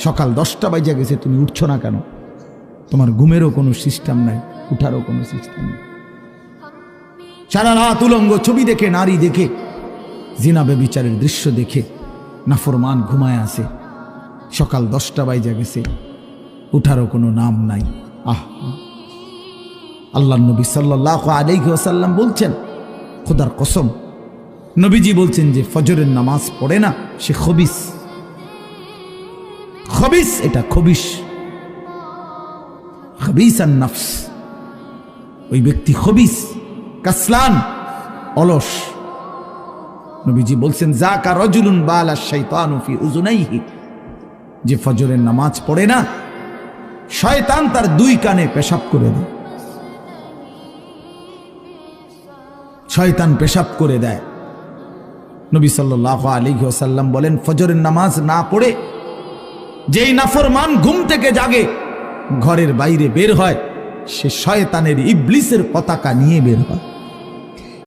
সকাল 10টা বাজে গেছে, তুমি উঠছো না কেন? তোমার ঘুমেরও কোনো সিস্টেম নাই, উঠারও কোনো সিস্টেম নেই। সারা রাত উলঙ্গ ছবি দেখে, নারী দেখে, জিনা ব্যভিচারের দৃশ্য দেখে নাফরমান ঘুমায় আছে। সকাল 10টা বাজে গেছে, উঠারও কোনো নাম নাই। আল্লাহ নবী সাল্লাল্লাহু আলাইহি ওয়াসাল্লাম বলছেন, খোদার কসম, নবীজি বলছেন যে ফজরের নামাজ পড়ে না সে খবিস। খবিস, এটা খবিস, খবিসান নফস। ওই ব্যক্তি খবিস, কাসলান, অলস। নবীজি বলছেন, যাকা রাজুলুন বালা শাইতানু ফি উযুনাইহি, যে ফজরের নামাজ পড়ে না শয়তান তার 2 কানে পেশাব করে দেয়। শয়তান পেশাব করে দেয়। নবী সাল্লাল্লাহু আলাইহি ওয়াসাল্লাম বলেন, ফজরের নামাজ না পড়ে যেই নাফরমান ঘুম থেকে জাগে, ঘরের বাইরে বের হয়, সে শয়তানের ইবলিসের পতাকা নিয়ে বের হয়।